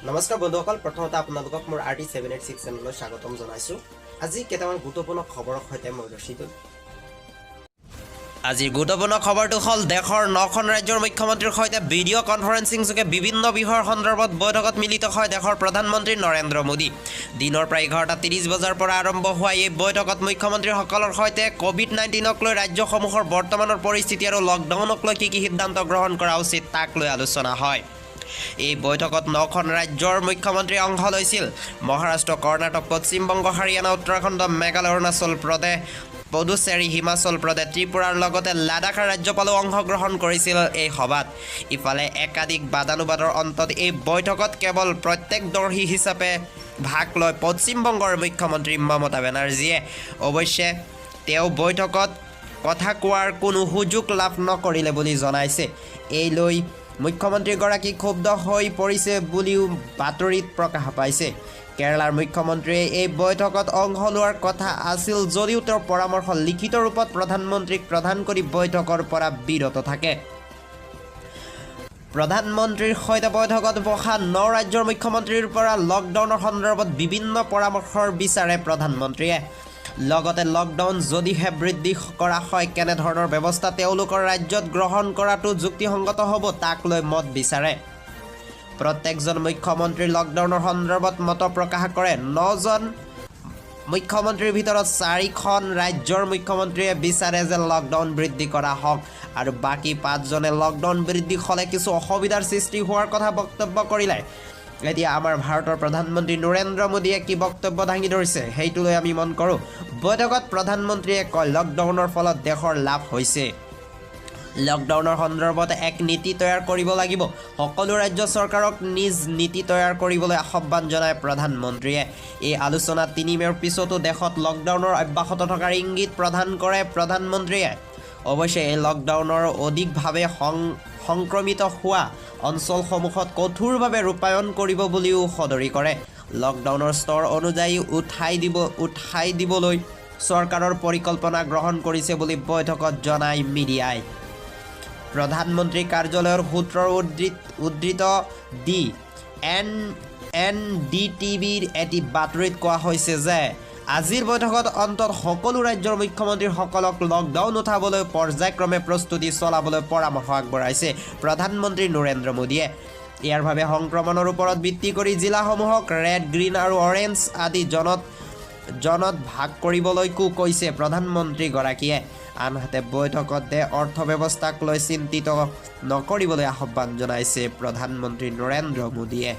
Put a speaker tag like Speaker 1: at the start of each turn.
Speaker 1: নমস্কাৰ বন্ধুসকল, প্ৰথমতে আপোনালোকক মোৰ RT786 চেনেললৈ স্বাগতম জনাইছোঁ। আজি কেইটামান গুৰুত্বপূৰ্ণ খবৰৰ সৈতে মই ৰচিত। আজিৰ গুৰুত্বপূৰ্ণ খবৰটো হ'ল দেশৰ 9খন ৰাজ্যৰ মুখ্যমন্ত্ৰীৰ সৈতে ভিডিঅ' কনফাৰেন্সিং যোগে বিভিন্ন বিষয়ৰ সন্দৰ্ভত বৈঠকত মিলিত হয় দেশৰ প্ৰধানমন্ত্ৰী নৰেন্দ্ৰ মোদী। দিনৰ প্ৰায় 11:30 বজাৰ পৰা আৰম্ভ হোৱা এই বৈঠকত মুখ্যমন্ত্ৰীসকলৰ সৈতে কোভিড-19ক লৈ ৰাজ্যসমূহৰ বৰ্তমানৰ পৰিস্থিতি আৰু লকডাউনক লৈ কি সিদ্ধান্ত গ্ৰহণ কৰা উচিত তাক লৈ আলোচনা হয়। এই বৈঠকত 9খন ৰাজ্যৰ মুখ্যমন্ত্ৰী অংশ লৈছিল। মহাৰাষ্ট্ৰ, কৰ্ণাটক, পশ্চিমবংগ, হাৰিয়ানা, উত্তৰাখণ্ড, মেঘালয়, অৰুণাচল প্ৰদেশ, পুডুচেৰী, হিমাচল প্ৰদেশ, ত্ৰিপুৰাৰ লগতে লাডাখৰ ৰাজ্যপালো অংশগ্ৰহণ কৰিছিল এই সভাত। ইফালে একাধিক বাদানুবাদৰ অন্তত এই বৈঠকত কেৱল প্ৰত্যক্ষদৰ্শী হিচাপে ভাগ লয় পশ্চিমবংগৰ মুখ্যমন্ত্ৰী মমতা বেনাৰ্জীয়ে। অৱশ্যে তেওঁ বৈঠকত কথা কোৱাৰ কোনো সুযোগ লাভ নকৰিলে বুলি জনাইছে। এই লৈ মুখ্যমন্ত্ৰীগৰাকী ক্ষুব্ধ হৈ পৰিছে বুলিও বাতৰিত প্ৰকাশ পাইছে। কেৰালাৰ মুখ্যমন্ত্ৰীয়ে এই বৈঠকত অংশ লোৱাৰ কথা আছিল যদিও তেওঁৰ পৰামৰ্শ লিখিত ৰূপত প্ৰধানমন্ত্ৰীক প্ৰদান কৰি বৈঠকৰ পৰা বিৰত থাকে। প্ৰধানমন্ত্ৰীৰ সৈতে বৈঠকত বহা 9 ৰাজ্যৰ মুখ্যমন্ত্ৰীৰ পৰা লকডাউনৰ সন্দৰ্ভত বিভিন্ন পৰামৰ্শৰ বিচাৰে প্ৰধানমন্ত্ৰীয়ে। লগতে লকডাউন যদিহে বৃদ্ধি কৰা হয় কেনেধৰণৰ ব্যৱস্থা তেওঁলোকৰ ৰাজ্যত গ্ৰহণ কৰাটো যুক্তিসংগত হ'ব তাক লৈ মত বিচাৰে। প্ৰত্যেকজন মুখ্যমন্ত্ৰীৰ লকডাউনৰ সন্দৰ্ভত মত প্ৰকাশ কৰে। 9জন মুখ্যমন্ত্ৰীৰ ভিতৰত 4খন ৰাজ্যৰ মুখ্যমন্ত্ৰীয়ে বিচাৰে যে লকডাউন বৃদ্ধি কৰা হওক আৰু বাকী 5জনে লকডাউন বৃদ্ধি হ'লে কিছু অসুবিধাৰ সৃষ্টি হোৱাৰ কথা বক্তব্য কৰিলে। এতিয়া আমাৰ ভাৰতৰ প্ৰধানমন্ত্ৰী নৰেন্দ্ৰ মোদীয়ে কি বক্তব্য দাঙি ধৰিছে সেইটো লৈ আমি মন কৰোঁ। বৈঠকত প্ৰধানমন্ত্ৰীয়ে কয়, লকডাউনৰ ফলত দেশৰ লাভ হৈছে। লকডাউনৰ সন্দৰ্ভত এক নীতি তৈয়াৰ কৰিব লাগিব। সকলো ৰাজ্য চৰকাৰক নিজ নীতি তৈয়াৰ কৰিবলৈ আহ্বান জনায় প্ৰধানমন্ত্ৰীয়ে। এই আলোচনাত 3 মে'ৰ পিছতো দেশত লকডাউনৰ অব্যাহত থকাৰ ইংগিত প্ৰদান কৰে প্ৰধানমন্ত্ৰীয়ে। অৱশ্যে এই লকডাউনৰ অধিকভাৱে সংক্ৰমিত হোৱা অঞ্চলসমূহত কঠোৰভাৱে ৰূপায়ণ কৰিব বুলিও সদৰি কৰে। লকডাউনৰ স্তৰ অনুযায়ী উঠাই দিবলৈ চৰকাৰৰ পৰিকল্পনা গ্ৰহণ কৰিছে বুলি বৈঠকত জনায় মিডিয়াই। প্ৰধানমন্ত্ৰী কাৰ্যালয়ৰ সূত্ৰৰ উদ্ধৃত দি NDTVৰ এটি বাতৰিত কোৱা হৈছে যে আজিৰ বৈঠকত অন্তত সকলো ৰাজ্যৰ মুখ্যমন্ত্ৰীসকলক লকডাউন উঠাবলৈ পৰ্যায়ক্ৰমে প্ৰস্তুতি চলাবলৈ পৰামৰ্শ আগবঢ়াইছে প্ৰধানমন্ত্ৰী নৰেন্দ্ৰ মোদীয়ে। ইয়াৰ বাবে সংক্ৰমণৰ ওপৰত ভিত্তি কৰি জিলাসমূহক ৰেড, গ্ৰীণ আৰু অৰেঞ্জ আদি জনত ভাগ কৰিবলৈকো কৈছে প্ৰধানমন্ত্ৰীগৰাকীয়ে। আনহাতে বৈঠকত অৰ্থব্যৱস্থাক লৈ চিন্তিত নকৰিবলৈ আহ্বান জনাইছে প্ৰধানমন্ত্ৰী নৰেন্দ্ৰ মোদীয়ে।